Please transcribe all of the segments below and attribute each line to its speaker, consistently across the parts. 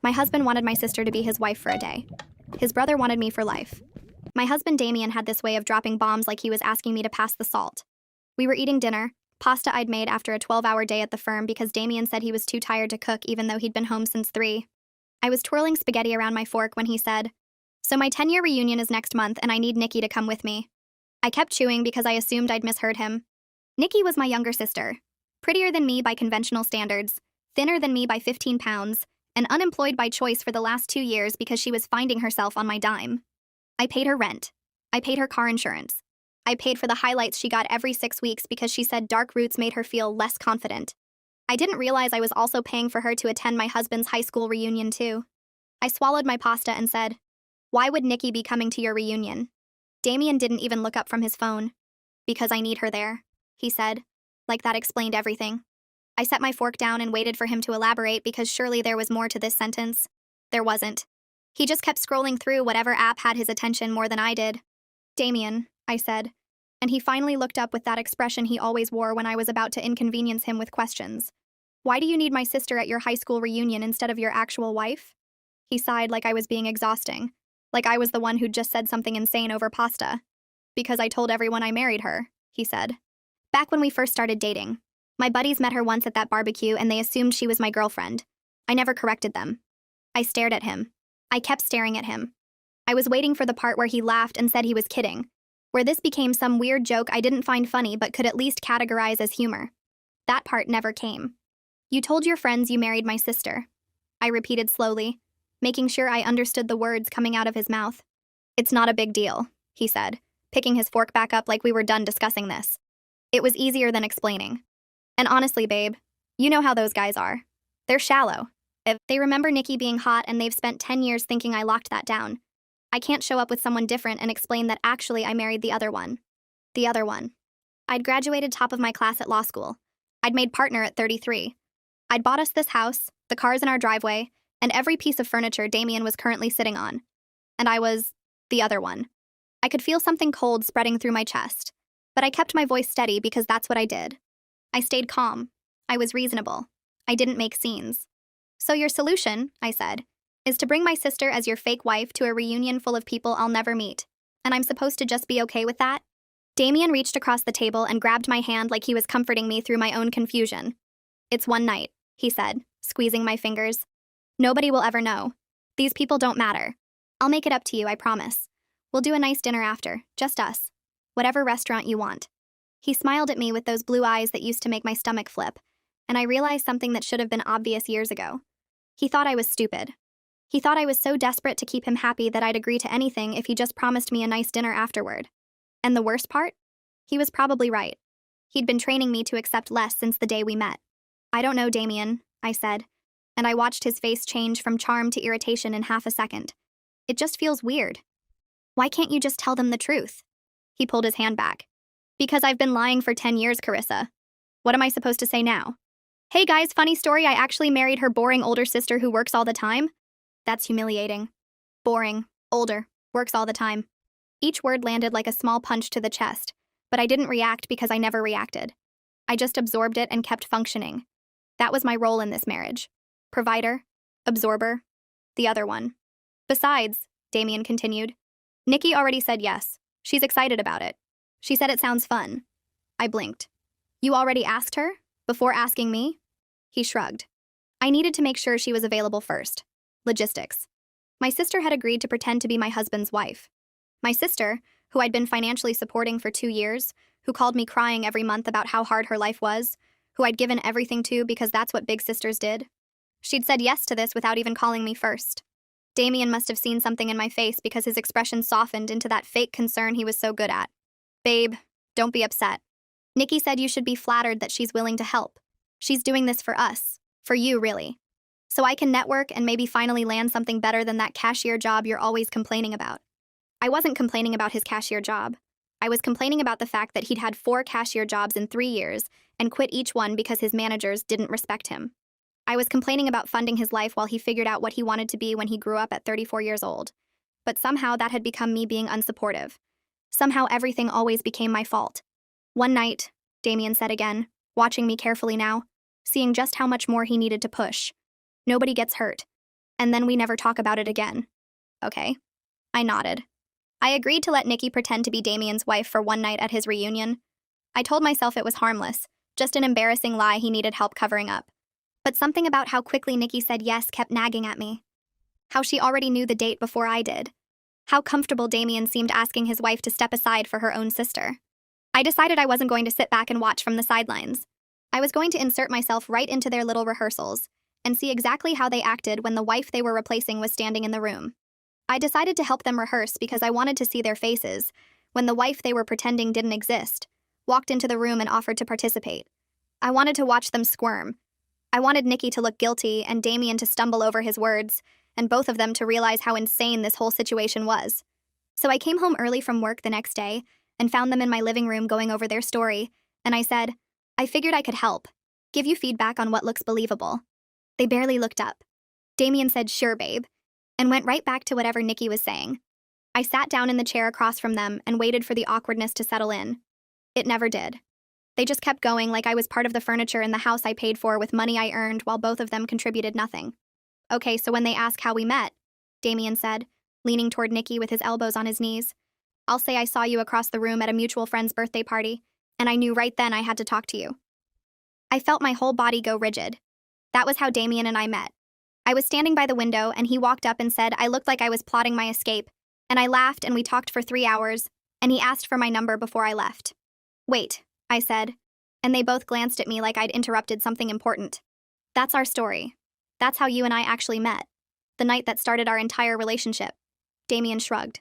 Speaker 1: My husband wanted my sister to be his wife for a day. His brother wanted me for life. My husband Damien had this way of dropping bombs like he was asking me to pass the salt. We were eating dinner, pasta I'd made after a 12-hour day at the firm because Damien said he was too tired to cook even though he'd been home since 3. I was twirling spaghetti around my fork when he said, "So my 10-year reunion is next month and I need Nikki to come with me." I kept chewing because I assumed I'd misheard him. Nikki was my younger sister, prettier than me by conventional standards, thinner than me by 15 pounds, and unemployed by choice for the last 2 years because she was finding herself on my dime. I paid her rent. I paid her car insurance. I paid for the highlights she got every 6 weeks because she said dark roots made her feel less confident. I didn't realize I was also paying for her to attend my husband's high school reunion too. I swallowed my pasta and said, "Why would Nikki be coming to your reunion?" Damien didn't even look up from his phone. "Because I need her there," he said. Like that explained everything. I set my fork down and waited for him to elaborate because surely there was more to this sentence. There wasn't. He just kept scrolling through whatever app had his attention more than I did. "Damien," I said, and he finally looked up with that expression he always wore when I was about to inconvenience him with questions. "Why do you need my sister at your high school reunion instead of your actual wife?" He sighed like I was being exhausting, like I was the one who'd just said something insane over pasta. "Because I told everyone I married her," he said. "Back when we first started dating. My buddies met her once at that barbecue and they assumed she was my girlfriend. I never corrected them." I stared at him. I kept staring at him. I was waiting for the part where he laughed and said he was kidding, where this became some weird joke I didn't find funny but could at least categorize as humor. That part never came. "You told your friends you married my sister," I repeated slowly, making sure I understood the words coming out of his mouth. "It's not a big deal," he said, picking his fork back up like we were done discussing this. It was easier than explaining. "And honestly, babe, you know how those guys are. They're shallow. If they remember Nikki being hot and they've spent 10 years thinking I locked that down. I can't show up with someone different and explain that actually I married the other one. The other one. I'd graduated top of my class at law school. I'd made partner at 33. I'd bought us this house, the cars in our driveway, and every piece of furniture Damien was currently sitting on. And I was the other one." I could feel something cold spreading through my chest, but I kept my voice steady because that's what I did. I stayed calm. I was reasonable. I didn't make scenes. "So your solution," I said, "is to bring my sister as your fake wife to a reunion full of people I'll never meet. And I'm supposed to just be okay with that?" Damien reached across the table and grabbed my hand like he was comforting me through my own confusion. "It's one night," he said, squeezing my fingers. "Nobody will ever know. These people don't matter. I'll make it up to you, I promise. We'll do a nice dinner after, just us. Whatever restaurant you want." He smiled at me with those blue eyes that used to make my stomach flip, and I realized something that should have been obvious years ago. He thought I was stupid. He thought I was so desperate to keep him happy that I'd agree to anything if he just promised me a nice dinner afterward. And the worst part? He was probably right. He'd been training me to accept less since the day we met. "I don't know, Damien," I said, and I watched his face change from charm to irritation in half a second. "It just feels weird. Why can't you just tell them the truth?" He pulled his hand back. "Because I've been lying for 10 years, Carissa. What am I supposed to say now? Hey guys, funny story, I actually married her boring older sister who works all the time." That's humiliating. Boring, older, works all the time. Each word landed like a small punch to the chest, but I didn't react because I never reacted. I just absorbed it and kept functioning. That was my role in this marriage. Provider, absorber, the other one. "Besides," Damien continued, "Nikki already said yes. She's excited about it. She said it sounds fun." I blinked. "You already asked her? Before asking me?" He shrugged. "I needed to make sure she was available first. Logistics. My sister had agreed to pretend to be my husband's wife. My sister, who I'd been financially supporting for 2 years, who called me crying every month about how hard her life was, who I'd given everything to because that's what big sisters did. She'd said yes to this without even calling me first. Damien must have seen something in my face because his expression softened into that fake concern he was so good at. "Babe, don't be upset. Nikki said you should be flattered that she's willing to help. She's doing this for us. For you, really. So I can network and maybe finally land something better than that cashier job you're always complaining about." I wasn't complaining about his cashier job. I was complaining about the fact that he'd had 4 cashier jobs in 3 years and quit each one because his managers didn't respect him. I was complaining about funding his life while he figured out what he wanted to be when he grew up at 34 years old. But somehow that had become me being unsupportive. Somehow everything always became my fault. "One night," Damien said again, watching me carefully now, seeing just how much more he needed to push. "Nobody gets hurt. and then we never talk about it again. Okay. I nodded. I agreed to let Nikki pretend to be Damien's wife for one night at his reunion. I told myself it was harmless, just an embarrassing lie he needed help covering up. But something about how quickly Nikki said yes kept nagging at me. How she already knew the date before I did. How comfortable Damien seemed asking his wife to step aside for her own sister. I decided I wasn't going to sit back and watch from the sidelines. I was going to insert myself right into their little rehearsals and see exactly how they acted when the wife they were replacing was standing in the room. I decided to help them rehearse because I wanted to see their faces when the wife they were pretending didn't exist walked into the room and offered to participate. I wanted to watch them squirm. I wanted Nikki to look guilty and Damien to stumble over his words, and both of them to realize how insane this whole situation was. So I came home early from work the next day and found them in my living room going over their story, and I said, I figured I could help, give you feedback on what looks believable. They barely looked up. Damien said, sure, babe, and went right back to whatever Nikki was saying. I sat down in the chair across from them and waited for the awkwardness to settle in. It never did. They just kept going like I was part of the furniture in the house I paid for with money I earned while both of them contributed nothing. Okay, so when they ask how we met, Damien said, leaning toward Nikki with his elbows on his knees, I'll say I saw you across the room at a mutual friend's birthday party, and I knew right then I had to talk to you. I felt my whole body go rigid. That was how Damien and I met. I was standing by the window, and he walked up and said I looked like I was plotting my escape, and I laughed and we talked for 3 hours, and he asked for my number before I left. Wait, I said, and they both glanced at me like I'd interrupted something important. That's our story. That's how you and I actually met. The night that started our entire relationship. Damien shrugged.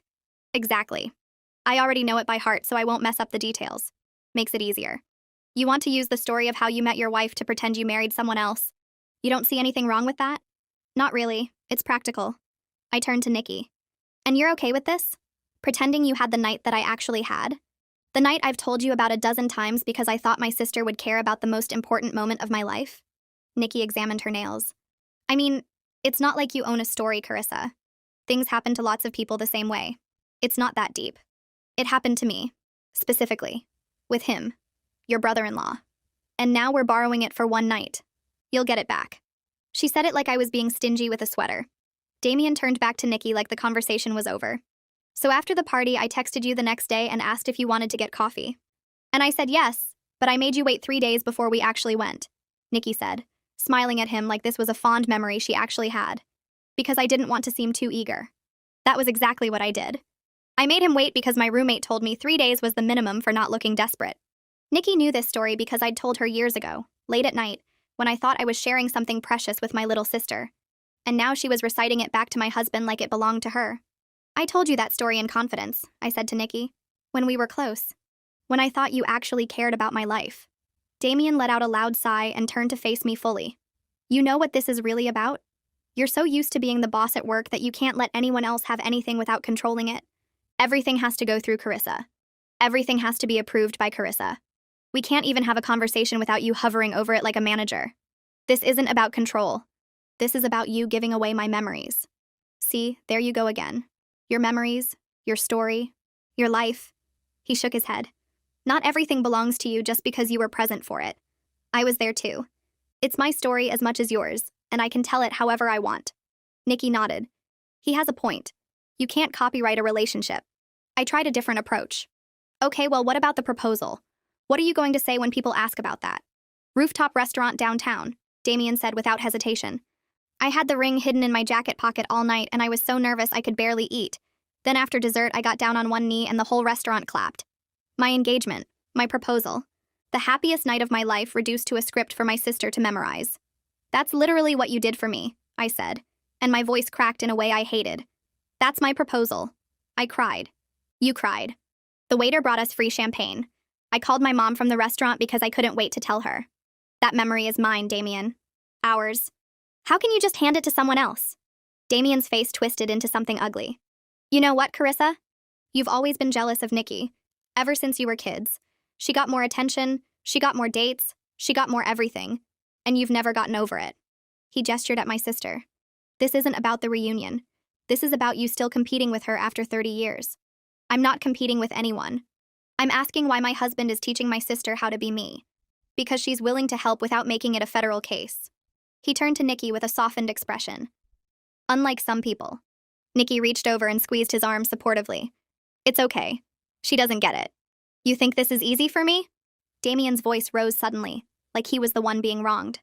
Speaker 1: Exactly. I already know it by heart, so I won't mess up the details. Makes it easier. You want to use the story of how you met your wife to pretend you married someone else. You don't see anything wrong with that? Not really. It's practical. I turned to Nikki. And you're okay with this? Pretending you had the night that I actually had? The night I've told you about a dozen times because I thought my sister would care about the most important moment of my life? Nikki examined her nails. I mean, it's not like you own a story, Carissa. Things happen to lots of people the same way. It's not that deep. It happened to me. Specifically. With him. Your brother-in-law. And now we're borrowing it for one night. You'll get it back. She said it like I was being stingy with a sweater. Damien turned back to Nikki like the conversation was over. So after the party, I texted you the next day and asked if you wanted to get coffee. And I said yes, but I made you wait 3 days before we actually went, Nikki said, smiling at him like this was a fond memory she actually had. Because I didn't want to seem too eager. That was exactly what I did. I made him wait because my roommate told me 3 days was the minimum for not looking desperate. Nikki knew this story because I'd told her years ago, late at night, when I thought I was sharing something precious with my little sister. And now she was reciting it back to my husband like it belonged to her. I told you that story in confidence, I said to Nikki, when we were close. When I thought you actually cared about my life. Damien let out a loud sigh and turned to face me fully. You know what this is really about? You're so used to being the boss at work that you can't let anyone else have anything without controlling it. Everything has to go through Carissa. Everything has to be approved by Carissa. We can't even have a conversation without you hovering over it like a manager. This isn't about control. This is about you giving away my memories. See, there you go again. Your memories, your story, your life. He shook his head. Not everything belongs to you just because you were present for it. I was there too. It's my story as much as yours, and I can tell it however I want. Nikki nodded. He has a point. You can't copyright a relationship. I tried a different approach. Okay, well, what about the proposal? What are you going to say when people ask about that? Rooftop restaurant downtown, Damien said without hesitation. I had the ring hidden in my jacket pocket all night and I was so nervous I could barely eat. Then after dessert, I got down on one knee and the whole restaurant clapped. My engagement, my proposal. The happiest night of my life reduced to a script for my sister to memorize. That's literally what you did for me, I said, and my voice cracked in a way I hated. That's my proposal. I cried. You cried. The waiter brought us free champagne. I called my mom from the restaurant because I couldn't wait to tell her. That memory is mine, Damien. Ours. How can you just hand it to someone else? Damien's face twisted into something ugly. You know what, Carissa? You've always been jealous of Nikki. Ever since you were kids. She got more attention, she got more dates, she got more everything. And you've never gotten over it. He gestured at my sister. This isn't about the reunion. This is about you still competing with her after 30 years. I'm not competing with anyone. I'm asking why my husband is teaching my sister how to be me. Because she's willing to help without making it a federal case. He turned to Nikki with a softened expression. Unlike some people. Nikki reached over and squeezed his arm supportively. It's okay. She doesn't get it. You think this is easy for me? Damien's voice rose suddenly, like he was the one being wronged.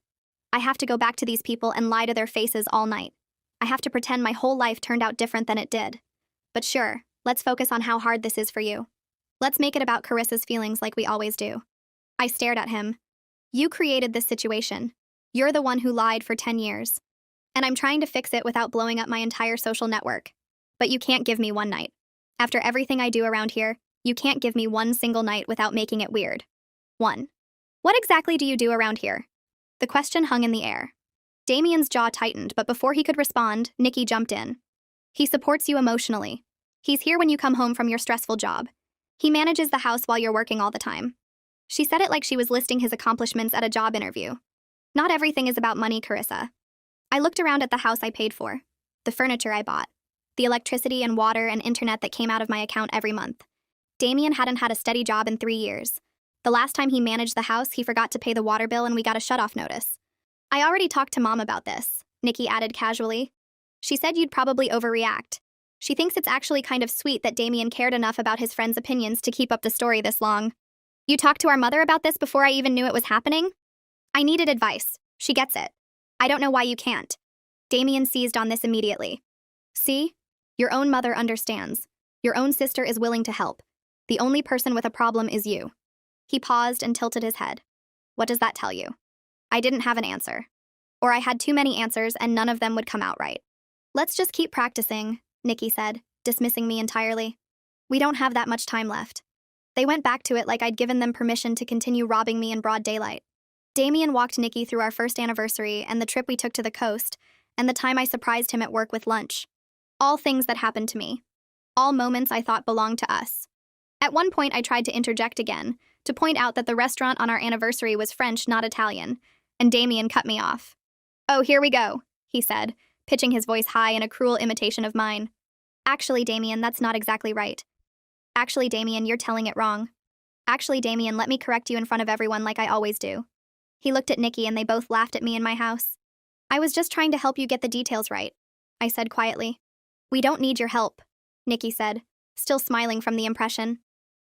Speaker 1: I have to go back to these people and lie to their faces all night. I have to pretend my whole life turned out different than it did. But sure, let's focus on how hard this is for you. Let's make it about Carissa's feelings like we always do. I stared at him. You created this situation. You're the one who lied for 10 years. And I'm trying to fix it without blowing up my entire social network. But you can't give me one night. After everything I do around here, you can't give me one single night without making it weird. 1. What exactly do you do around here? The question hung in the air. Damien's jaw tightened, but before he could respond, Nikki jumped in. He supports you emotionally. He's here when you come home from your stressful job. He manages the house while you're working all the time. She said it like she was listing his accomplishments at a job interview. Not everything is about money, Carissa. I looked around at the house I paid for, the furniture I bought, the electricity and water and internet that came out of my account every month. Damien hadn't had a steady job in 3 years. The last time he managed the house, he forgot to pay the water bill and we got a shut-off notice. I already talked to Mom about this, Nikki added casually. She said you'd probably overreact. She thinks it's actually kind of sweet that Damien cared enough about his friend's opinions to keep up the story this long. You talked to our mother about this before I even knew it was happening? I needed advice. She gets it. I don't know why you can't. Damien seized on this immediately. See? Your own mother understands. Your own sister is willing to help. The only person with a problem is you. He paused and tilted his head. What does that tell you? I didn't have an answer. Or I had too many answers and none of them would come out right. Let's just keep practicing, Nikki said, dismissing me entirely. We don't have that much time left. They went back to it like I'd given them permission to continue robbing me in broad daylight. Damien walked Nikki through our first anniversary and the trip we took to the coast, and the time I surprised him at work with lunch. All things that happened to me. All moments I thought belonged to us. At one point I tried to interject again, to point out that the restaurant on our anniversary was French, not Italian, and Damien cut me off. Oh, here we go, he said, pitching his voice high in a cruel imitation of mine. Actually, Damien, that's not exactly right. Actually, Damien, you're telling it wrong. Actually, Damien, let me correct you in front of everyone like I always do. He looked at Nikki and they both laughed at me in my house. I was just trying to help you get the details right, I said quietly. We don't need your help, Nikki said, still smiling from the impression.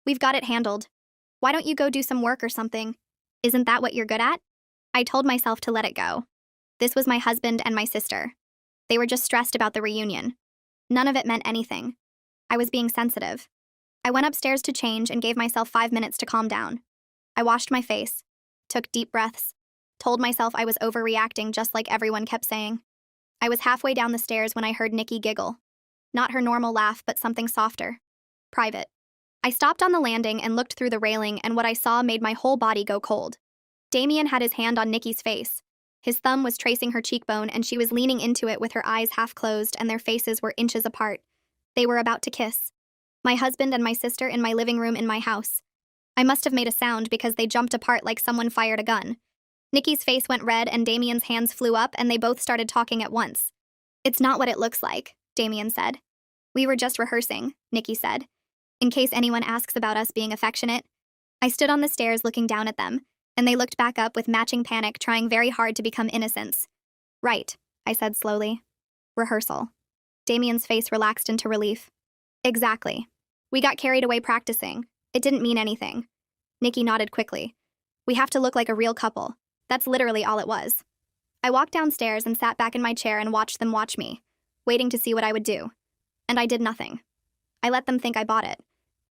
Speaker 1: We've got it handled. Why don't you go do some work or something? Isn't that what you're good at? I told myself to let it go. This was my husband and my sister. They were just stressed about the reunion. None of it meant anything. I was being sensitive. I went upstairs to change and gave myself 5 minutes to calm down. I washed my face, took deep breaths, told myself I was overreacting just like everyone kept saying. I was halfway down the stairs when I heard Nikki giggle. Not her normal laugh, but something softer. Private. I stopped on the landing and looked through the railing, and what I saw made my whole body go cold. Damien had his hand on Nikki's face. His thumb was tracing her cheekbone, and she was leaning into it with her eyes half closed and their faces were inches apart. They were about to kiss. My husband and my sister in my living room in my house. I must have made a sound because they jumped apart like someone fired a gun. Nikki's face went red and Damien's hands flew up and they both started talking at once. It's not what it looks like, Damien said. We were just rehearsing, Nikki said. In case anyone asks about us being affectionate. I stood on the stairs looking down at them, and they looked back up with matching panic, trying very hard to become innocents. Right, I said slowly. Rehearsal. Damien's face relaxed into relief. Exactly. We got carried away practicing. It didn't mean anything. Nikki nodded quickly. We have to look like a real couple. That's literally all it was. I walked downstairs and sat back in my chair and watched them watch me, waiting to see what I would do. And I did nothing. I let them think I bought it.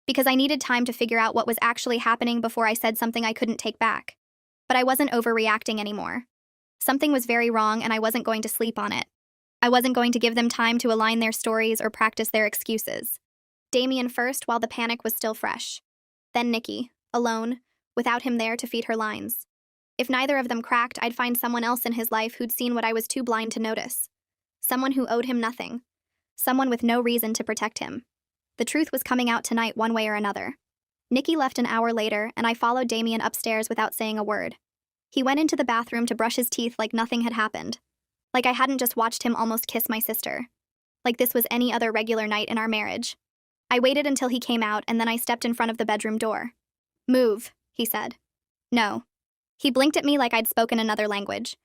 Speaker 1: Because I needed time to figure out what was actually happening before I said something I couldn't take back. But I wasn't overreacting anymore. Something was very wrong and I wasn't going to sleep on it. I wasn't going to give them time to align their stories or practice their excuses. Damien first while the panic was still fresh. Then Nikki, alone, without him there to feed her lines. If neither of them cracked, I'd find someone else in his life who'd seen what I was too blind to notice. Someone who owed him nothing. Someone with no reason to protect him. The truth was coming out tonight one way or another. Nikki left an hour later, and I followed Damien upstairs without saying a word. He went into the bathroom to brush his teeth like nothing had happened. Like I hadn't just watched him almost kiss my sister. Like this was any other regular night in our marriage. I waited until he came out, and then I stepped in front of the bedroom door. Move, he said. No. He blinked at me like I'd spoken another language.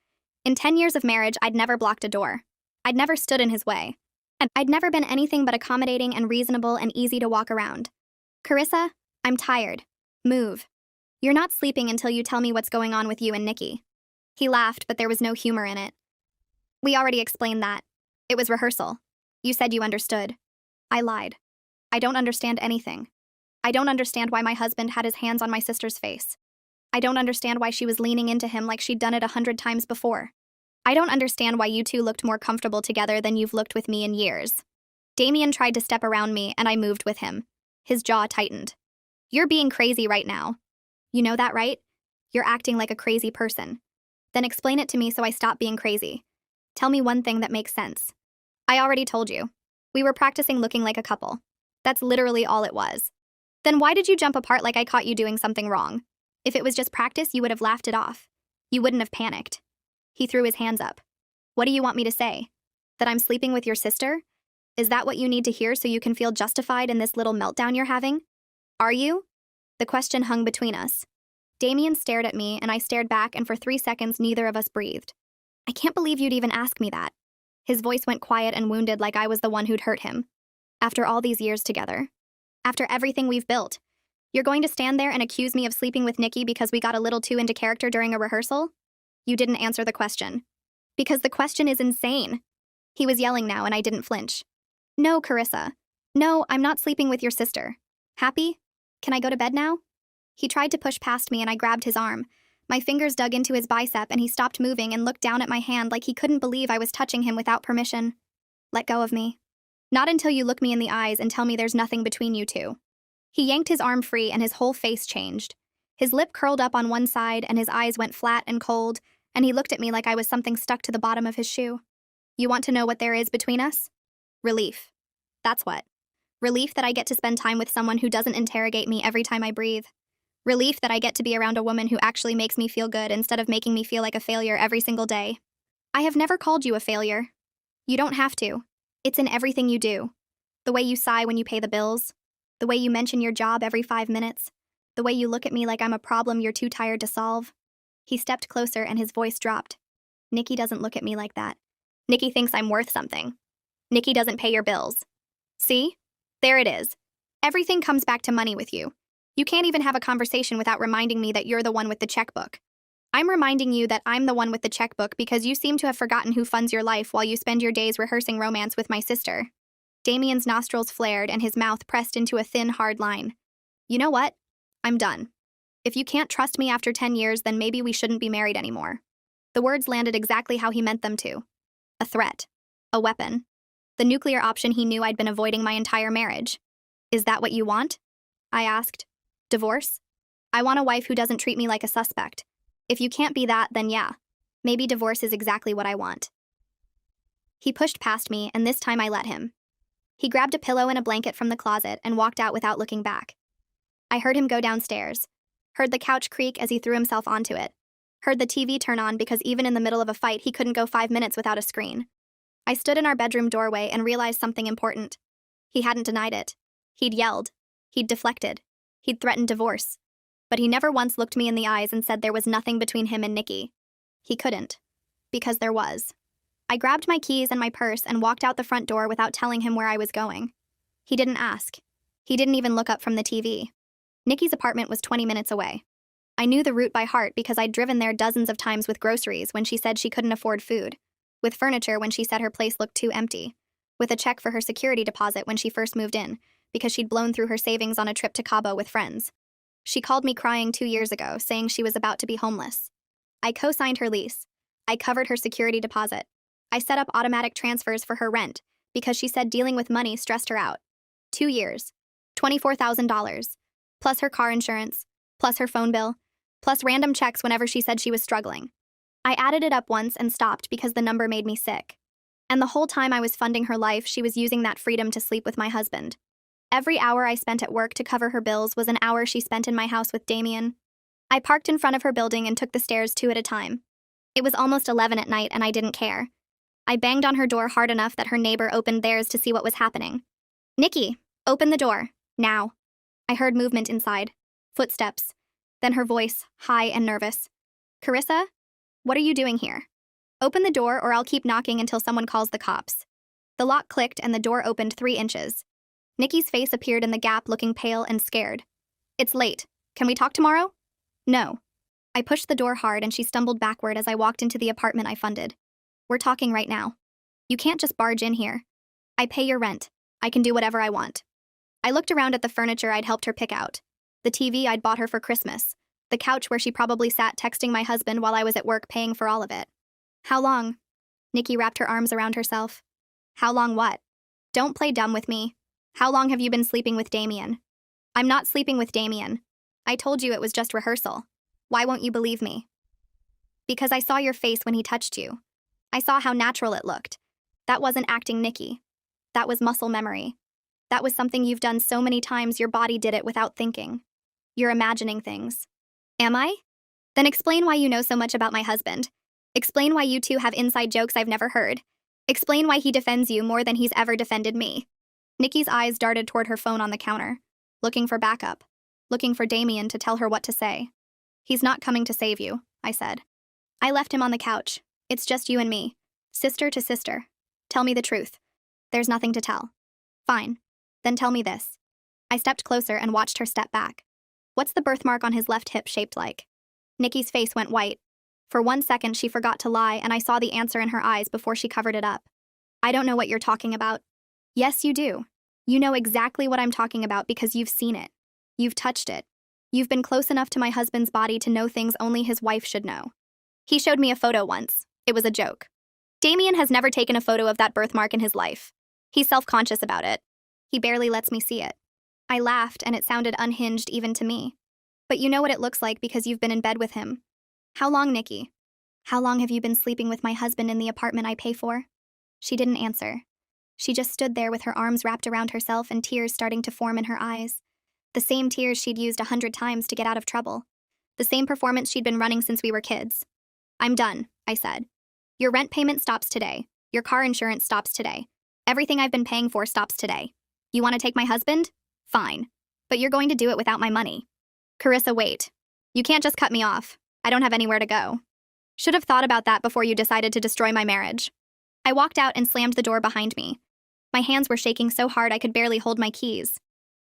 Speaker 1: In 10 years of marriage, I'd never blocked a door. I'd never stood in his way. And I'd never been anything but accommodating and reasonable and easy to walk around. Carissa, I'm tired. Move. You're not sleeping until you tell me what's going on with you and Nikki. He laughed, but there was no humor in it. We already explained that. It was rehearsal. You said you understood. I lied. I don't understand anything. I don't understand why my husband had his hands on my sister's face. I don't understand why she was leaning into him like she'd done it 100 times before. I don't understand why you two looked more comfortable together than you've looked with me in years. Damien tried to step around me, and I moved with him. His jaw tightened. You're being crazy right now. You know that, right? You're acting like a crazy person. Then explain it to me so I stop being crazy. Tell me one thing that makes sense. I already told you. We were practicing looking like a couple. That's literally all it was. Then why did you jump apart like I caught you doing something wrong? If it was just practice, you would have laughed it off. You wouldn't have panicked. He threw his hands up. What do you want me to say? That I'm sleeping with your sister? Is that what you need to hear so you can feel justified in this little meltdown you're having? Are you? The question hung between us. Damien stared at me, and I stared back, and for 3 seconds neither of us breathed. I can't believe you'd even ask me that. His voice went quiet and wounded like I was the one who'd hurt him. After all these years together. After everything we've built. You're going to stand there and accuse me of sleeping with Nikki because we got a little too into character during a rehearsal? You didn't answer the question. Because the question is insane. He was yelling now, and I didn't flinch. No, Carissa. No, I'm not sleeping with your sister. Happy? Can I go to bed now? He tried to push past me, and I grabbed his arm. My fingers dug into his bicep, and he stopped moving and looked down at my hand like he couldn't believe I was touching him without permission. Let go of me. Not until you look me in the eyes and tell me there's nothing between you two. He yanked his arm free, and his whole face changed. His lip curled up on one side, and his eyes went flat and cold, and he looked at me like I was something stuck to the bottom of his shoe. You want to know what there is between us? Relief. That's what. Relief that I get to spend time with someone who doesn't interrogate me every time I breathe. Relief that I get to be around a woman who actually makes me feel good instead of making me feel like a failure every single day. I have never called you a failure. You don't have to. It's in everything you do. The way you sigh when you pay the bills. The way you mention your job every 5 minutes. The way you look at me like I'm a problem you're too tired to solve. He stepped closer and his voice dropped. Nikki doesn't look at me like that. Nikki thinks I'm worth something. Nikki doesn't pay your bills. See? There it is. Everything comes back to money with you. You can't even have a conversation without reminding me that you're the one with the checkbook. I'm reminding you that I'm the one with the checkbook because you seem to have forgotten who funds your life while you spend your days rehearsing romance with my sister. Damien's nostrils flared and his mouth pressed into a thin, hard line. You know what? I'm done. If you can't trust me after 10 years, then maybe we shouldn't be married anymore. The words landed exactly how he meant them to. A threat. A weapon. The nuclear option he knew I'd been avoiding my entire marriage. Is that what you want? I asked. Divorce? I want a wife who doesn't treat me like a suspect. If you can't be that, then yeah. Maybe divorce is exactly what I want. He pushed past me, and this time I let him. He grabbed a pillow and a blanket from the closet and walked out without looking back. I heard him go downstairs. Heard the couch creak as he threw himself onto it. Heard the TV turn on because even in the middle of a fight, he couldn't go 5 minutes without a screen. I stood in our bedroom doorway and realized something important. He hadn't denied it. He'd yelled. He'd deflected. He'd threatened divorce. But he never once looked me in the eyes and said there was nothing between him and Nikki. He couldn't. Because there was. I grabbed my keys and my purse and walked out the front door without telling him where I was going. He didn't ask. He didn't even look up from the TV. Nikki's apartment was 20 minutes away. I knew the route by heart because I'd driven there dozens of times with groceries when she said she couldn't afford food, with furniture when she said her place looked too empty, with a check for her security deposit when she first moved in, because she'd blown through her savings on a trip to Cabo with friends. She called me crying 2 years ago, saying she was about to be homeless. I co-signed her lease. I covered her security deposit. I set up automatic transfers for her rent, because she said dealing with money stressed her out. 2 years. $24,000. Plus her car insurance. Plus her phone bill. Plus random checks whenever she said she was struggling. I added it up once and stopped because the number made me sick. And the whole time I was funding her life, she was using that freedom to sleep with my husband. Every hour I spent at work to cover her bills was an hour she spent in my house with Damien. I parked in front of her building and took the stairs 2 at a time. It was almost 11 at night and I didn't care. I banged on her door hard enough that her neighbor opened theirs to see what was happening. Nikki, open the door, now. I heard movement inside. Footsteps. Then her voice, high and nervous. Carissa? What are you doing here? Open the door or I'll keep knocking until someone calls the cops. The lock clicked and the door opened 3 inches. Nikki's face appeared in the gap, looking pale and scared. It's late. Can we talk tomorrow? No. I pushed the door hard and she stumbled backward as I walked into the apartment I funded. We're talking right now. You can't just barge in here. I pay your rent. I can do whatever I want. I looked around at the furniture I'd helped her pick out. The TV I'd bought her for Christmas. The couch where she probably sat texting my husband while I was at work paying for all of it. How long? Nikki wrapped her arms around herself. How long what? Don't play dumb with me. How long have you been sleeping with Damien? I'm not sleeping with Damien. I told you it was just rehearsal. Why won't you believe me? Because I saw your face when he touched you. I saw how natural it looked. That wasn't acting, Nikki. That was muscle memory. That was something you've done so many times your body did it without thinking. You're imagining things. Am I? Then explain why you know so much about my husband. Explain why you two have inside jokes I've never heard. Explain why he defends you more than he's ever defended me. Nikki's eyes darted toward her phone on the counter, looking for backup, looking for Damien to tell her what to say. He's not coming to save you, I said. I left him on the couch. It's just you and me. Sister to sister. Tell me the truth. There's nothing to tell. Fine. Then tell me this. I stepped closer and watched her step back. What's the birthmark on his left hip shaped like? Nikki's face went white. For 1 second, she forgot to lie, and I saw the answer in her eyes before she covered it up. I don't know what you're talking about. Yes, you do. You know exactly what I'm talking about because you've seen it. You've touched it. You've been close enough to my husband's body to know things only his wife should know. He showed me a photo once. It was a joke. Damien has never taken a photo of that birthmark in his life. He's self-conscious about it. He barely lets me see it. I laughed, and it sounded unhinged even to me. But you know what it looks like because you've been in bed with him. How long, Nikki? How long have you been sleeping with my husband in the apartment I pay for? She didn't answer. She just stood there with her arms wrapped around herself and tears starting to form in her eyes. The same tears she'd used 100 times to get out of trouble. The same performance she'd been running since we were kids. I'm done, I said. Your rent payment stops today. Your car insurance stops today. Everything I've been paying for stops today. You want to take my husband? Fine. But you're going to do it without my money. Carissa, wait. You can't just cut me off. I don't have anywhere to go. Should have thought about that before you decided to destroy my marriage. I walked out and slammed the door behind me. My hands were shaking so hard I could barely hold my keys.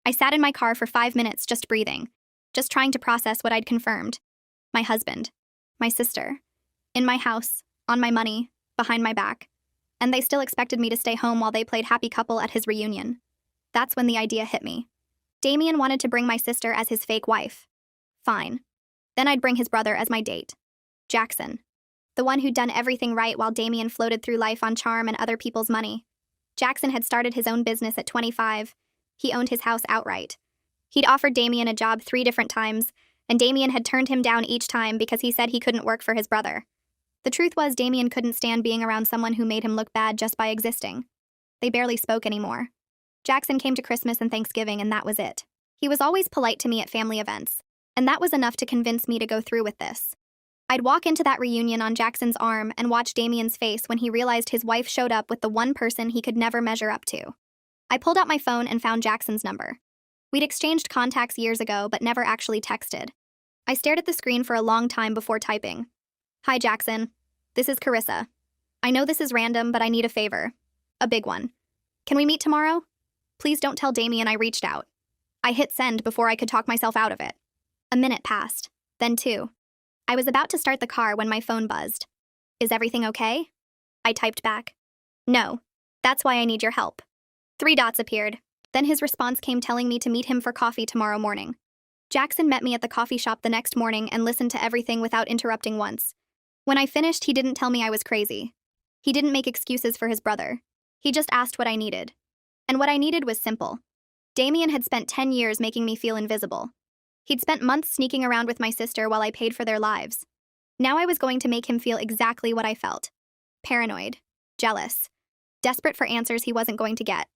Speaker 1: I sat in my car for 5 minutes just breathing, just trying to process what I'd confirmed. My husband. My sister. In my house, on my money, behind my back. And they still expected me to stay home while they played happy couple at his reunion. That's when the idea hit me. Damien wanted to bring my sister as his fake wife. Fine. Then I'd bring his brother as my date. Jackson. The one who'd done everything right while Damien floated through life on charm and other people's money. Jackson had started his own business at 25. He owned his house outright. He'd offered Damien a job 3 different times, and Damien had turned him down each time because he said he couldn't work for his brother. The truth was Damien couldn't stand being around someone who made him look bad just by existing. They barely spoke anymore. Jackson came to Christmas and Thanksgiving, and that was it. He was always polite to me at family events, and that was enough to convince me to go through with this. I'd walk into that reunion on Jackson's arm and watch Damien's face when he realized his wife showed up with the one person he could never measure up to. I pulled out my phone and found Jackson's number. We'd exchanged contacts years ago, but never actually texted. I stared at the screen for a long time before typing. Hi, Jackson. This is Carissa. I know this is random, but I need a favor. A big one. Can we meet tomorrow? Please don't tell Damien I reached out. I hit send before I could talk myself out of it. A minute passed, then 2. I was about to start the car when my phone buzzed. Is everything okay? I typed back. No. That's why I need your help. 3 dots appeared. Then his response came telling me to meet him for coffee tomorrow morning. Jackson met me at the coffee shop the next morning and listened to everything without interrupting once. When I finished, he didn't tell me I was crazy. He didn't make excuses for his brother. He just asked what I needed. And what I needed was simple. Damien had spent 10 years making me feel invisible. He'd spent months sneaking around with my sister while I paid for their lives. Now I was going to make him feel exactly what I felt. Paranoid. Jealous. Desperate for answers he wasn't going to get.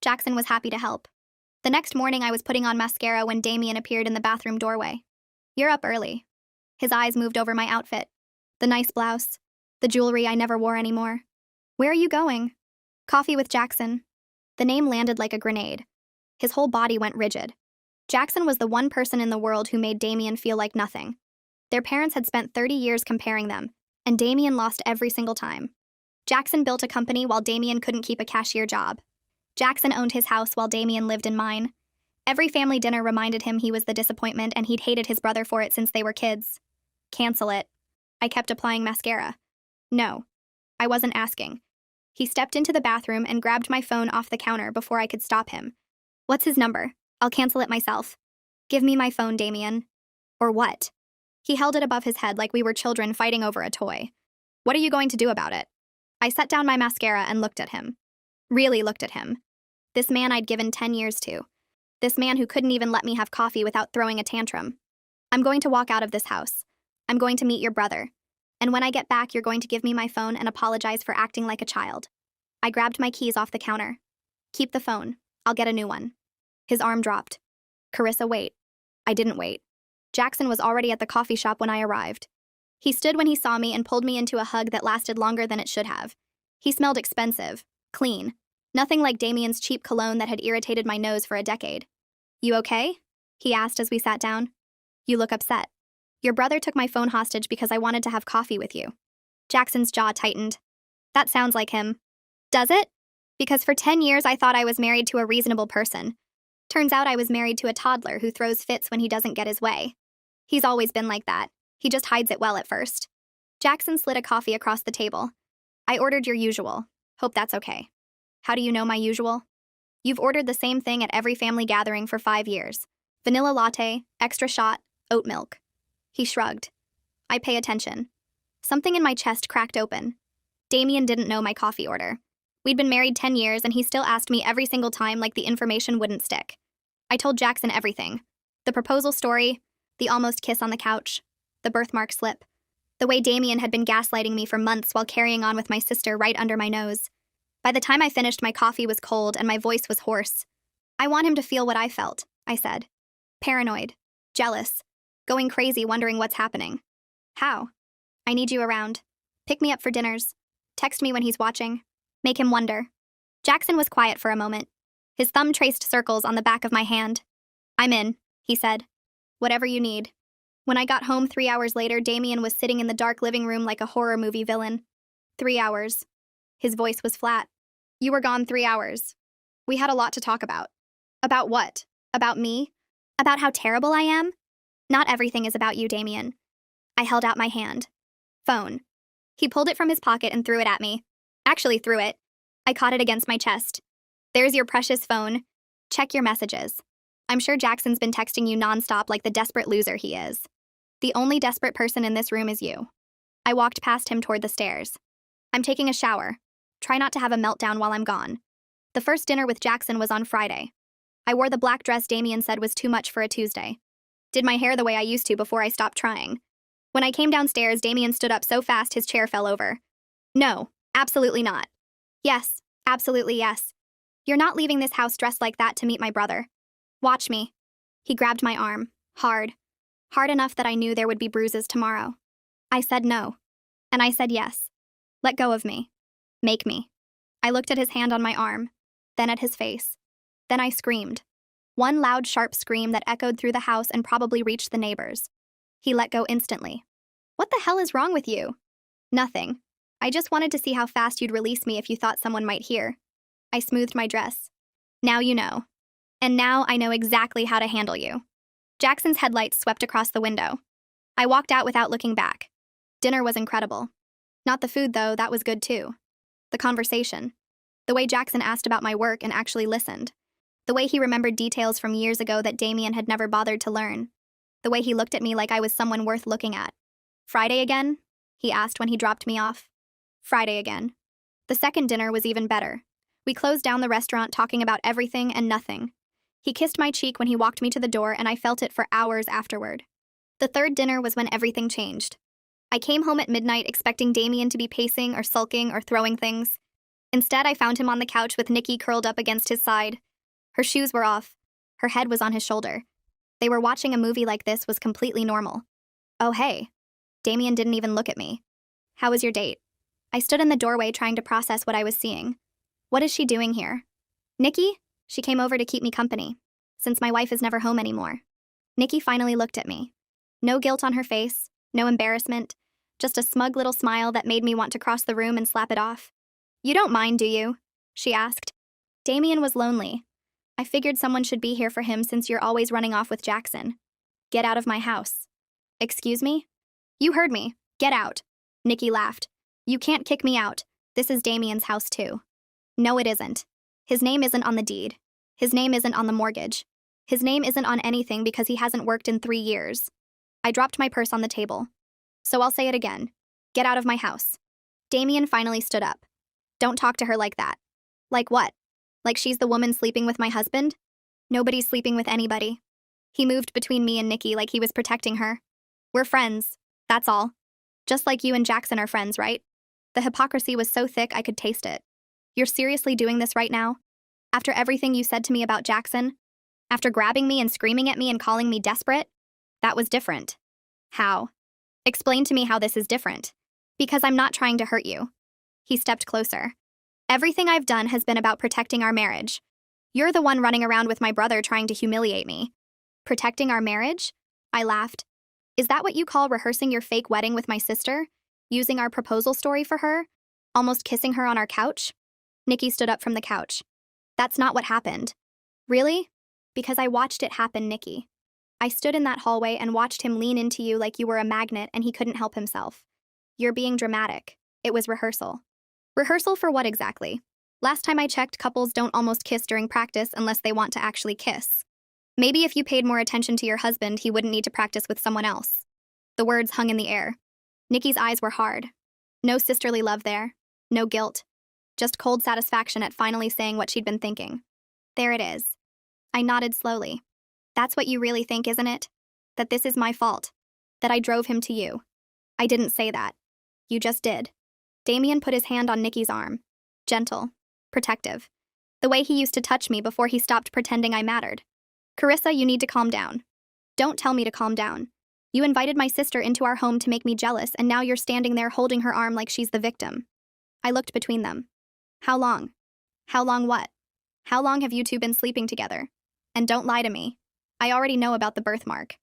Speaker 1: Jackson was happy to help. The next morning I was putting on mascara when Damien appeared in the bathroom doorway. You're up early. His eyes moved over my outfit. The nice blouse. The jewelry I never wore anymore. Where are you going? Coffee with Jackson. The name landed like a grenade. His whole body went rigid. Jackson was the one person in the world who made Damien feel like nothing. Their parents had spent 30 years comparing them, And Damien lost every single time. Jackson built a company while Damien couldn't keep a cashier job. Jackson owned his house while Damien lived in mine. Every family dinner reminded him he was the disappointment and he'd hated his brother for it since they were kids. Cancel it. I kept applying mascara. No. I wasn't asking. He stepped into the bathroom and grabbed my phone off the counter before I could stop him. What's his number? I'll cancel it myself. Give me my phone, Damien. Or what? He held it above his head like we were children fighting over a toy. What are you going to do about it? I set down my mascara and looked at him. Really looked at him. This man I'd given 10 years to. This man who couldn't even let me have coffee without throwing a tantrum. I'm going to walk out of this house. I'm going to meet your brother. And when I get back, you're going to give me my phone and apologize for acting like a child. I grabbed my keys off the counter. Keep the phone. I'll get a new one. His arm dropped. Carissa, wait. I didn't wait. Jackson was already at the coffee shop when I arrived. He stood when he saw me and pulled me into a hug that lasted longer than it should have. He smelled expensive, clean. Nothing like Damien's cheap cologne that had irritated my nose for a decade. You okay? He asked as we sat down. You look upset. Your brother took my phone hostage because I wanted to have coffee with you. Jackson's jaw tightened. That sounds like him. Does it? Because for 10 years I thought I was married to a reasonable person. Turns out I was married to a toddler who throws fits when he doesn't get his way. He's always been like that. He just hides it well at first. Jackson slid a coffee across the table. I ordered your usual. Hope that's okay. How do you know my usual? You've ordered the same thing at every family gathering for 5 years. Vanilla latte, extra shot, oat milk. He shrugged. I pay attention. Something in my chest cracked open. Damien didn't know my coffee order. We'd been married 10 years and he still asked me every single time like the information wouldn't stick. I told Jackson everything. The proposal story, the almost kiss on the couch, the birthmark slip, the way Damien had been gaslighting me for months while carrying on with my sister right under my nose. By the time I finished, my coffee was cold and my voice was hoarse. I want him to feel what I felt, I said. Paranoid, jealous, going crazy wondering what's happening. How? I need you around. Pick me up for dinners. Text me when he's watching. Make him wonder. Jackson was quiet for a moment. His thumb traced circles on the back of my hand. I'm in, he said. Whatever you need. When I got home 3 hours later, Damien was sitting in the dark living room like a horror movie villain. 3 hours. His voice was flat. You were gone 3 hours. We had a lot to talk about. About what? About me? About how terrible I am? Not everything is about you, Damien. I held out my hand. Phone. He pulled it from his pocket and threw it at me. Actually threw it. I caught it against my chest. There's your precious phone. Check your messages. I'm sure Jackson's been texting you nonstop like the desperate loser he is. The only desperate person in this room is you. I walked past him toward the stairs. I'm taking a shower. Try not to have a meltdown while I'm gone. The first dinner with Jackson was on Friday. I wore the black dress Damien said was too much for a Tuesday. Did my hair the way I used to before I stopped trying. When I came downstairs, Damien stood up so fast his chair fell over. No, absolutely not. Yes, absolutely yes. You're not leaving this house dressed like that to meet my brother. Watch me. He grabbed my arm, hard. Hard enough that I knew there would be bruises tomorrow. I said no. And I said yes. Let go of me. Make me. I looked at his hand on my arm, then at his face. Then I screamed. One loud, sharp scream that echoed through the house and probably reached the neighbors. He let go instantly. What the hell is wrong with you? Nothing. I just wanted to see how fast you'd release me if you thought someone might hear. I smoothed my dress. Now you know. And now I know exactly how to handle you. Jackson's headlights swept across the window. I walked out without looking back. Dinner was incredible. Not the food, though, that was good too. The conversation. The way Jackson asked about my work and actually listened. The way he remembered details from years ago that Damien had never bothered to learn. The way he looked at me like I was someone worth looking at. Friday again? He asked when he dropped me off. Friday again. The second dinner was even better. We closed down the restaurant talking about everything and nothing. He kissed my cheek when he walked me to the door and I felt it for hours afterward. The third dinner was when everything changed. I came home at midnight expecting Damien to be pacing or sulking or throwing things. Instead, I found him on the couch with Nikki curled up against his side. Her shoes were off. Her head was on his shoulder. They were watching a movie like this was completely normal. Oh, hey. Damien didn't even look at me. How was your date? I stood in the doorway trying to process what I was seeing. What is she doing here? Nikki? She came over to keep me company, since my wife is never home anymore. Nikki finally looked at me. No guilt on her face, no embarrassment, just a smug little smile that made me want to cross the room and slap it off. You don't mind, do you? She asked. Damien was lonely. I figured someone should be here for him since you're always running off with Jackson. Get out of my house. Excuse me? You heard me. Get out. Nikki laughed. You can't kick me out. This is Damien's house too. No, it isn't. His name isn't on the deed. His name isn't on the mortgage. His name isn't on anything because he hasn't worked in 3 years. I dropped my purse on the table. So I'll say it again. Get out of my house. Damien finally stood up. Don't talk to her like that. Like what? Like she's the woman sleeping with my husband? Nobody's sleeping with anybody. He moved between me and Nikki like he was protecting her. We're friends. That's all. Just like you and Jackson are friends, right? The hypocrisy was so thick I could taste it. You're seriously doing this right now? After everything you said to me about Jackson? After grabbing me and screaming at me and calling me desperate? That was different. How? Explain to me how this is different. Because I'm not trying to hurt you. He stepped closer. Everything I've done has been about protecting our marriage. You're the one running around with my brother trying to humiliate me. Protecting our marriage? I laughed. Is that what you call rehearsing your fake wedding with my sister? Using our proposal story for her? Almost kissing her on our couch? Nikki stood up from the couch. That's not what happened. Really? Because I watched it happen, Nikki. I stood in that hallway and watched him lean into you like you were a magnet and he couldn't help himself. You're being dramatic. It was rehearsal. Rehearsal for what exactly? Last time I checked, couples don't almost kiss during practice unless they want to actually kiss. Maybe if you paid more attention to your husband, he wouldn't need to practice with someone else. The words hung in the air. Nikki's eyes were hard. No sisterly love there. No guilt. Just cold satisfaction at finally saying what she'd been thinking. There it is. I nodded slowly. That's what you really think, isn't it? That this is my fault. That I drove him to you. I didn't say that. You just did. Damien put his hand on Nikki's arm. Gentle. Protective. The way he used to touch me before he stopped pretending I mattered. Carissa, you need to calm down. Don't tell me to calm down. You invited my sister into our home to make me jealous, and now you're standing there holding her arm like she's the victim. I looked between them. How long? How long what? How long have you two been sleeping together? And don't lie to me. I already know about the birthmark.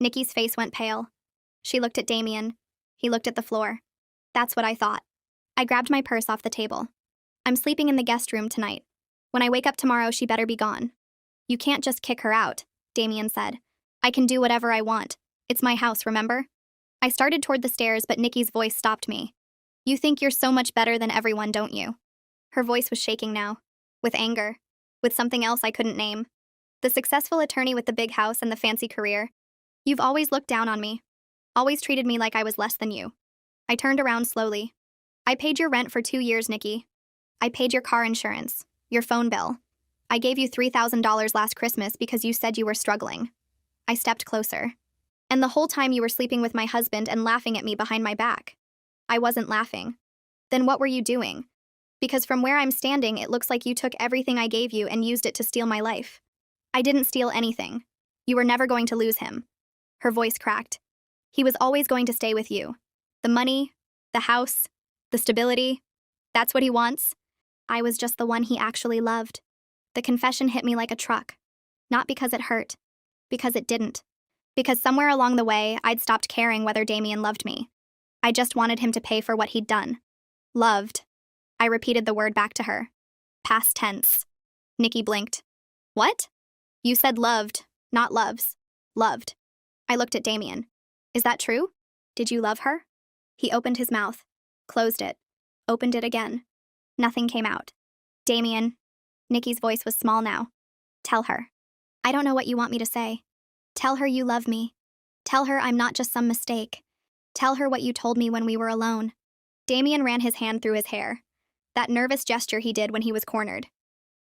Speaker 1: Nikki's face went pale. She looked at Damien. He looked at the floor. That's what I thought. I grabbed my purse off the table. I'm sleeping in the guest room tonight. When I wake up tomorrow, she better be gone. You can't just kick her out, Damien said. I can do whatever I want. It's my house, remember? I started toward the stairs, but Nikki's voice stopped me. You think you're so much better than everyone, don't you? Her voice was shaking now. With anger. With something else I couldn't name. The successful attorney with the big house and the fancy career. You've always looked down on me. Always treated me like I was less than you. I turned around slowly. I paid your rent for 2 years, Nikki. I paid your car insurance. Your phone bill. I gave you $3,000 last Christmas because you said you were struggling. I stepped closer. And the whole time you were sleeping with my husband and laughing at me behind my back. I wasn't laughing. Then what were you doing? Because from where I'm standing, it looks like you took everything I gave you and used it to steal my life. I didn't steal anything. You were never going to lose him. Her voice cracked. He was always going to stay with you. The money, the house, the stability. That's what he wants. I was just the one he actually loved. The confession hit me like a truck. Not because it hurt. Because it didn't. Because somewhere along the way, I'd stopped caring whether Damien loved me. I just wanted him to pay for what he'd done. Loved. I repeated the word back to her. Past tense. Nikki blinked. What? You said loved, not loves. Loved. I looked at Damien. Is that true? Did you love her? He opened his mouth. Closed it. Opened it again. Nothing came out. Damien. Nikki's voice was small now. Tell her. I don't know what you want me to say. Tell her you love me. Tell her I'm not just some mistake. Tell her what you told me when we were alone. Damien ran his hand through his hair. That nervous gesture he did when he was cornered.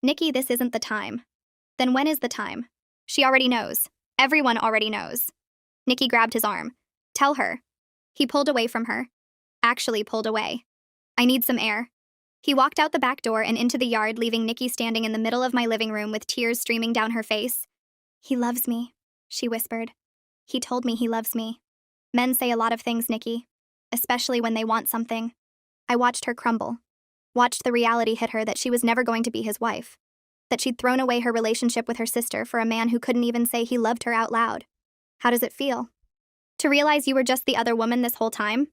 Speaker 1: Nikki, this isn't the time. Then when is the time? She already knows. Everyone already knows. Nikki grabbed his arm. Tell her. He pulled away from her. Actually pulled away. I need some air. He walked out the back door and into the yard, leaving Nikki standing in the middle of my living room with tears streaming down her face. He loves me, she whispered. He told me he loves me. Men say a lot of things, Nikki. Especially when they want something. I watched her crumble. Watched the reality hit her that she was never going to be his wife. That she'd thrown away her relationship with her sister for a man who couldn't even say he loved her out loud. How does it feel? To realize you were just the other woman this whole time?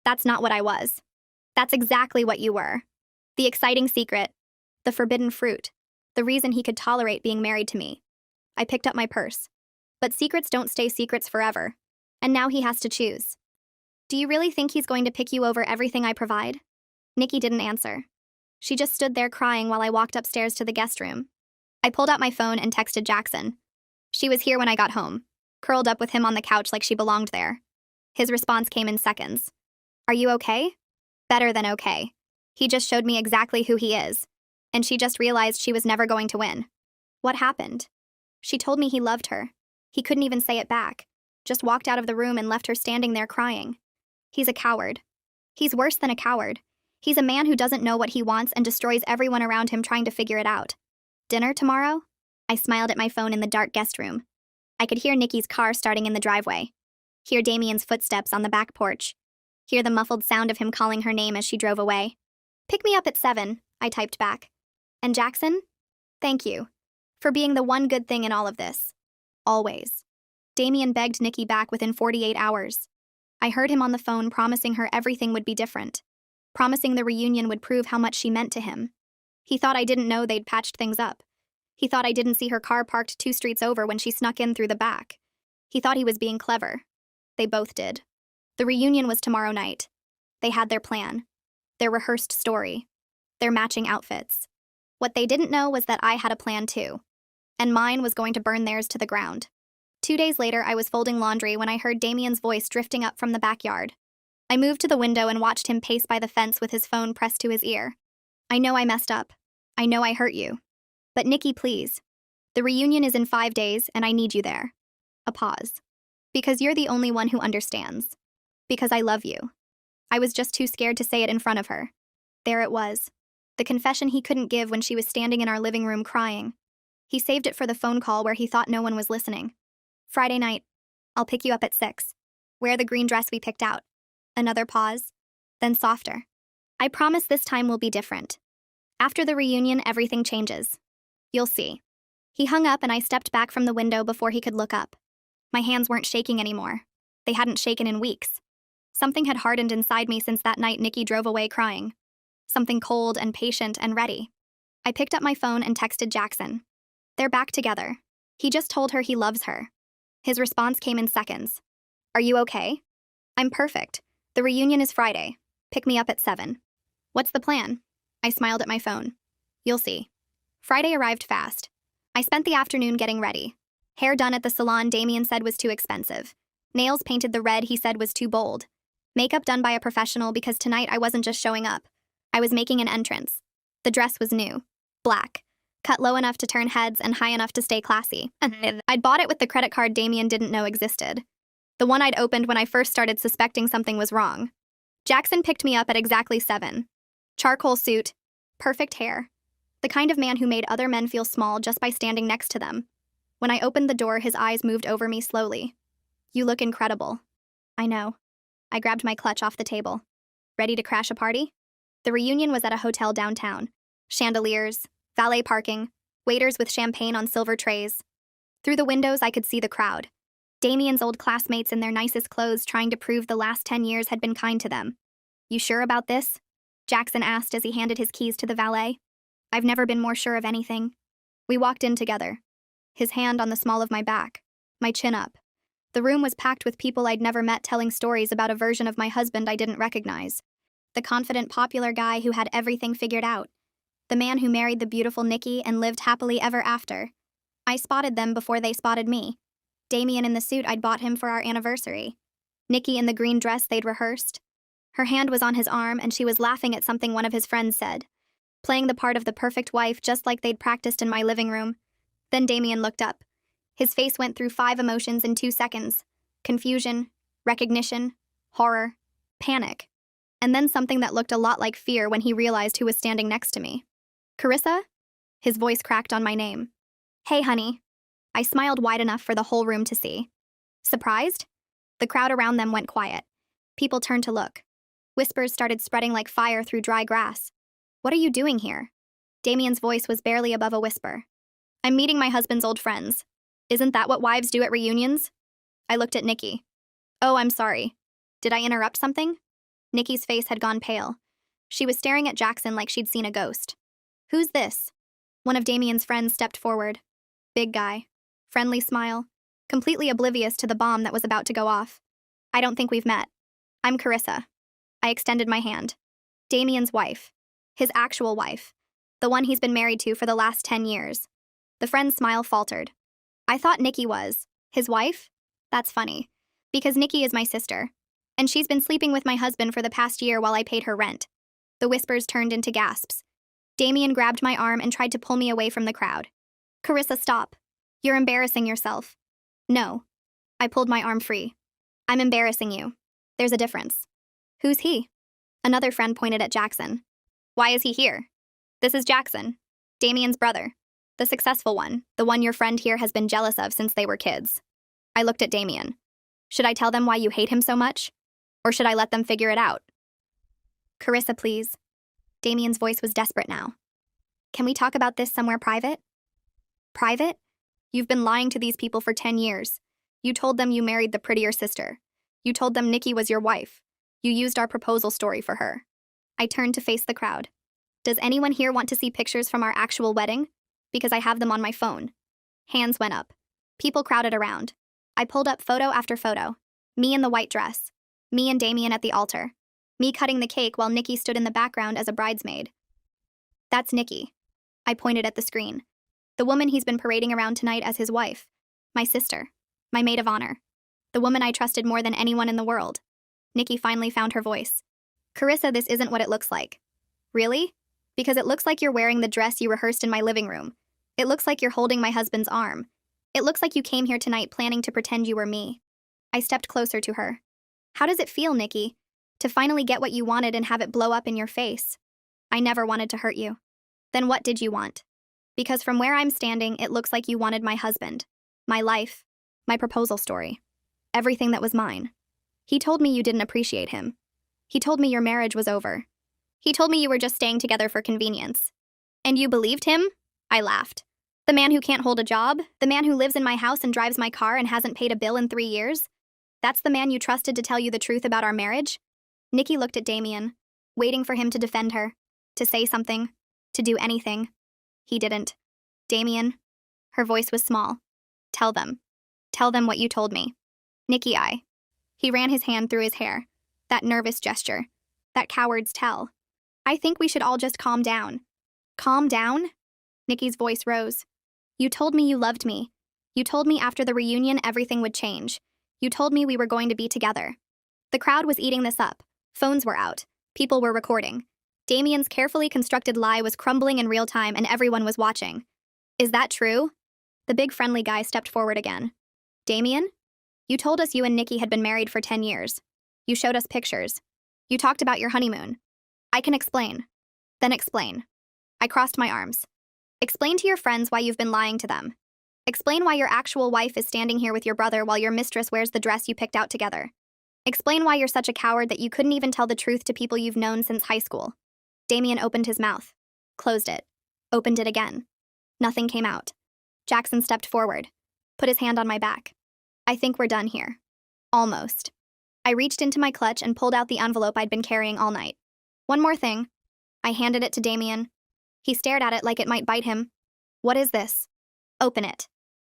Speaker 1: That's not what I was. That's exactly what you were. The exciting secret, the forbidden fruit, the reason he could tolerate being married to me. I picked up my purse. But secrets don't stay secrets forever. And now he has to choose. Do you really think he's going to pick you over everything I provide? Nikki didn't answer. She just stood there crying while I walked upstairs to the guest room. I pulled out my phone and texted Jackson. She was here when I got home, curled up with him on the couch like she belonged there. His response came in seconds. Are you okay? Better than okay. He just showed me exactly who he is. And she just realized she was never going to win. What happened? She told me he loved her. He couldn't even say it back. Just walked out of the room and left her standing there crying. He's a coward. He's worse than a coward. He's a man who doesn't know what he wants and destroys everyone around him trying to figure it out. Dinner tomorrow? I smiled at my phone in the dark guest room. I could hear Nikki's car starting in the driveway. Hear Damien's footsteps on the back porch. Hear the muffled sound of him calling her name as she drove away. Pick me up at 7, I typed back. And Jackson? Thank you. For being the one good thing in all of this. Always. Damien begged Nikki back within 48 hours. I heard him on the phone promising her everything would be different. Promising the reunion would prove how much she meant to him. He thought I didn't know they'd patched things up. He thought I didn't see her car parked 2 streets over when she snuck in through the back. He thought he was being clever. They both did. The reunion was tomorrow night. They had their plan. Their rehearsed story. Their matching outfits. What they didn't know was that I had a plan too. And mine was going to burn theirs to the ground. 2 days later, I was folding laundry when I heard Damien's voice drifting up from the backyard. I moved to the window and watched him pace by the fence with his phone pressed to his ear. I know I messed up. I know I hurt you. But Nikki, please. The reunion is in 5 days, and I need you there. A pause. Because you're the only one who understands. Because I love you. I was just too scared to say it in front of her. There it was. The confession he couldn't give when she was standing in our living room crying. He saved it for the phone call where he thought no one was listening. Friday night. I'll pick you up at 6. Wear the green dress we picked out. Another pause. Then softer. I promise this time will be different. After the reunion, everything changes. You'll see. He hung up and I stepped back from the window before he could look up. My hands weren't shaking anymore. They hadn't shaken in weeks. Something had hardened inside me since that night Nikki drove away crying. Something cold and patient and ready. I picked up my phone and texted Jackson. They're back together. He just told her he loves her. His response came in seconds. Are you okay? I'm perfect. The reunion is Friday. Pick me up at 7. What's the plan? I smiled at my phone. You'll see. Friday arrived fast. I spent the afternoon getting ready. Hair done at the salon Damien said was too expensive. Nails painted the red he said was too bold. Makeup done by a professional because tonight I wasn't just showing up. I was making an entrance. The dress was new. Black. Cut low enough to turn heads and high enough to stay classy. I'd bought it with the credit card Damien didn't know existed. The one I'd opened when I first started suspecting something was wrong. Jackson picked me up at exactly 7. Charcoal suit. Perfect hair. The kind of man who made other men feel small just by standing next to them. When I opened the door, his eyes moved over me slowly. You look incredible. I know. I grabbed my clutch off the table. Ready to crash a party? The reunion was at a hotel downtown. Chandeliers, valet parking, waiters with champagne on silver trays. Through the windows, I could see the crowd. Damien's old classmates in their nicest clothes trying to prove the last 10 years had been kind to them. You sure about this? Jackson asked as he handed his keys to the valet. I've never been more sure of anything. We walked in together. His hand on the small of my back, my chin up. The room was packed with people I'd never met telling stories about a version of my husband I didn't recognize. The confident, popular guy who had everything figured out. The man who married the beautiful Nikki and lived happily ever after. I spotted them before they spotted me. Damien in the suit I'd bought him for our anniversary. Nikki in the green dress they'd rehearsed. Her hand was on his arm and she was laughing at something one of his friends said. Playing the part of the perfect wife just like they'd practiced in my living room. Then Damien looked up. His face went through 5 emotions in 2 seconds. Confusion, recognition, horror, panic. And then something that looked a lot like fear when he realized who was standing next to me. Carissa? His voice cracked on my name. Hey, honey. I smiled wide enough for the whole room to see. Surprised? The crowd around them went quiet. People turned to look. Whispers started spreading like fire through dry grass. What are you doing here? Damien's voice was barely above a whisper. I'm meeting my husband's old friends. Isn't that what wives do at reunions? I looked at Nikki. Oh, I'm sorry. Did I interrupt something? Nikki's face had gone pale. She was staring at Jackson like she'd seen a ghost. Who's this? One of Damien's friends stepped forward. Big guy. Friendly smile. Completely oblivious to the bomb that was about to go off. I don't think we've met. I'm Carissa. I extended my hand. Damien's wife. His actual wife. The one he's been married to for the last 10 years. The friend's smile faltered. I thought Nikki was. His wife? That's funny. Because Nikki is my sister. And she's been sleeping with my husband for the past year while I paid her rent. The whispers turned into gasps. Damien grabbed my arm and tried to pull me away from the crowd. Carissa, stop. You're embarrassing yourself. No. I pulled my arm free. I'm embarrassing you. There's a difference. Who's he? Another friend pointed at Jackson. Why is he here? This is Jackson, Damien's brother. The successful one, the one your friend here has been jealous of since they were kids. I looked at Damien. Should I tell them why you hate him so much? Or should I let them figure it out? Carissa, please. Damien's voice was desperate now. Can we talk about this somewhere private? Private? You've been lying to these people for 10 years. You told them you married the prettier sister. You told them Nikki was your wife. You used our proposal story for her. I turned to face the crowd. Does anyone here want to see pictures from our actual wedding? Because I have them on my phone. Hands went up. People crowded around. I pulled up photo after photo. Me in the white dress. Me and Damien at the altar. Me cutting the cake while Nikki stood in the background as a bridesmaid. That's Nikki. I pointed at the screen. The woman he's been parading around tonight as his wife. My sister. My maid of honor. The woman I trusted more than anyone in the world. Nikki finally found her voice. Carissa, this isn't what it looks like. Really? Because it looks like you're wearing the dress you rehearsed in my living room. It looks like you're holding my husband's arm. It looks like you came here tonight planning to pretend you were me. I stepped closer to her. How does it feel, Nikki? To finally get what you wanted and have it blow up in your face? I never wanted to hurt you. Then what did you want? Because from where I'm standing, it looks like you wanted my husband. My life. My proposal story. Everything that was mine. He told me you didn't appreciate him. He told me your marriage was over. He told me you were just staying together for convenience. And you believed him? I laughed. The man who can't hold a job? The man who lives in my house and drives my car and hasn't paid a bill in 3 years? That's the man you trusted to tell you the truth about our marriage? Nikki looked at Damien, waiting for him to defend her, to say something, to do anything. He didn't. Damien. Her voice was small. Tell them. Tell them what you told me. Nikki, He ran his hand through his hair. That nervous gesture. That coward's tell. I think we should all just calm down. Calm down? Nikki's voice rose. You told me you loved me. You told me after the reunion everything would change. You told me we were going to be together. The crowd was eating this up. Phones were out. People were recording. Damien's carefully constructed lie was crumbling in real time and everyone was watching. Is that true? The big friendly guy stepped forward again. Damien? You told us you and Nikki had been married for 10 years. You showed us pictures. You talked about your honeymoon. I can explain. Then explain. I crossed my arms. Explain to your friends why you've been lying to them. Explain why your actual wife is standing here with your brother while your mistress wears the dress you picked out together. Explain why you're such a coward that you couldn't even tell the truth to people you've known since high school. Damien opened his mouth. Closed it. Opened it again. Nothing came out. Jackson stepped forward. Put his hand on my back. I think we're done here. Almost. I reached into my clutch and pulled out the envelope I'd been carrying all night. One more thing. I handed it to Damien. He stared at it like it might bite him. What is this? Open it.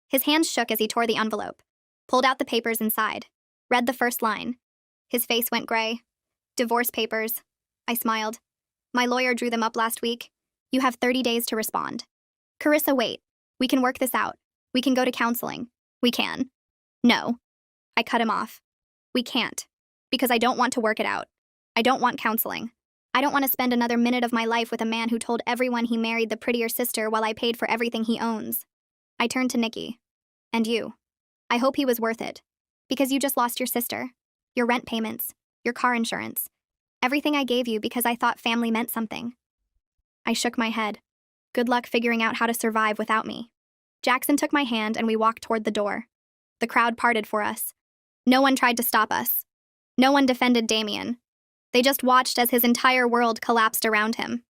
Speaker 1: His hands shook as he tore the envelope. Pulled out the papers inside. Read the first line. His face went gray. Divorce papers. I smiled. My lawyer drew them up last week. You have 30 days to respond. Carissa, wait. We can work this out. We can go to counseling. We can. No. I cut him off. We can't. Because I don't want to work it out. I don't want counseling. I don't want to spend another minute of my life with a man who told everyone he married the prettier sister while I paid for everything he owns. I turned to Nikki. And you. I hope he was worth it. Because you just lost your sister. Your rent payments. Your car insurance. Everything I gave you because I thought family meant something. I shook my head. Good luck figuring out how to survive without me. Jackson took my hand and we walked toward the door. The crowd parted for us. No one tried to stop us. No one defended Damien. They just watched as his entire world collapsed around him.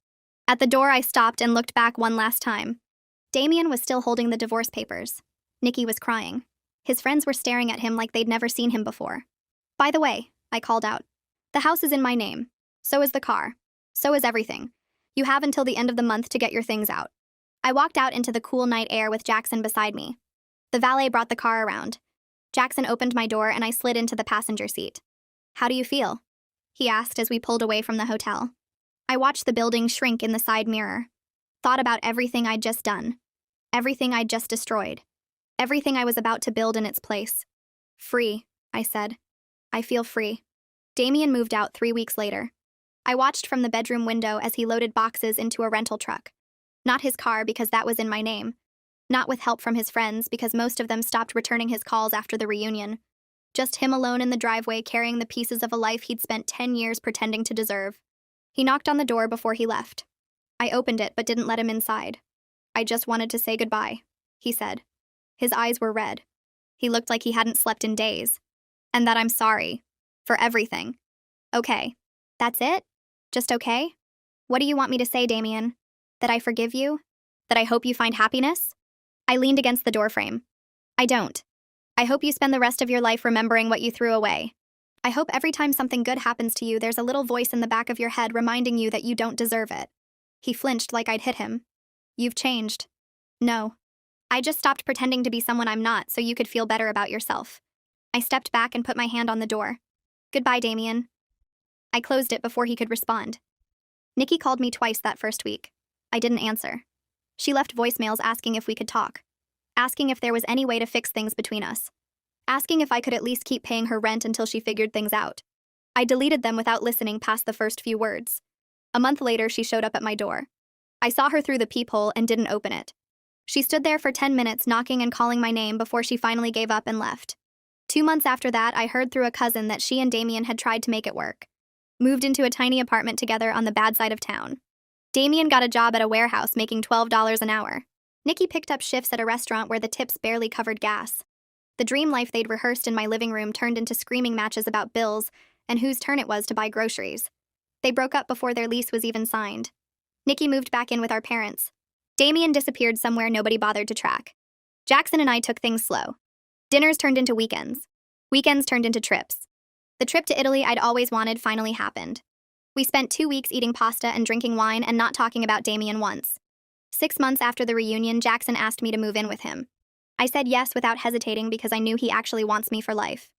Speaker 1: At the door, I stopped and looked back one last time. Damien was still holding the divorce papers. Nikki was crying. His friends were staring at him like they'd never seen him before. By the way, I called out. The house is in my name. So is the car. So is everything. You have until the end of the month to get your things out. I walked out into the cool night air with Jackson beside me. The valet brought the car around. Jackson opened my door and I slid into the passenger seat. How do you feel? He asked as we pulled away from the hotel. I watched the building shrink in the side mirror. Thought about everything I'd just done. Everything I'd just destroyed. Everything I was about to build in its place. Free, I said. I feel free. Damien moved out 3 weeks later. I watched from the bedroom window as he loaded boxes into a rental truck. Not his car because that was in my name. Not with help from his friends because most of them stopped returning his calls after the reunion. Just him alone in the driveway carrying the pieces of a life he'd spent 10 years pretending to deserve. He knocked on the door before he left. I opened it but didn't let him inside. I just wanted to say goodbye, he said. His eyes were red. He looked like he hadn't slept in days. And that I'm sorry. For everything. Okay. That's it? Just okay? What do you want me to say, Damien? That I forgive you? That I hope you find happiness? I leaned against the doorframe. I don't. I hope you spend the rest of your life remembering what you threw away. I hope every time something good happens to you, there's a little voice in the back of your head reminding you that you don't deserve it. He flinched like I'd hit him. You've changed. No. I just stopped pretending to be someone I'm not so you could feel better about yourself. I stepped back and put my hand on the door. Goodbye, Damien. I closed it before he could respond. Nikki called me twice that first week. I didn't answer. She left voicemails asking if we could talk. Asking if there was any way to fix things between us. Asking if I could at least keep paying her rent until she figured things out. I deleted them without listening past the first few words. A month later, she showed up at my door. I saw her through the peephole and didn't open it. She stood there for 10 minutes knocking and calling my name before she finally gave up and left. 2 months after that, I heard through a cousin that she and Damien had tried to make it work. Moved into a tiny apartment together on the bad side of town. Damien got a job at a warehouse making $12 an hour. Nikki picked up shifts at a restaurant where the tips barely covered gas. The dream life they'd rehearsed in my living room turned into screaming matches about bills and whose turn it was to buy groceries. They broke up before their lease was even signed. Nikki moved back in with our parents. Damien disappeared somewhere nobody bothered to track. Jackson and I took things slow. Dinners turned into weekends. Weekends turned into trips. The trip to Italy I'd always wanted finally happened. We spent 2 weeks eating pasta and drinking wine and not talking about Damien once. 6 months after the reunion, Jackson asked me to move in with him. I said yes without hesitating because I knew he actually wants me for life.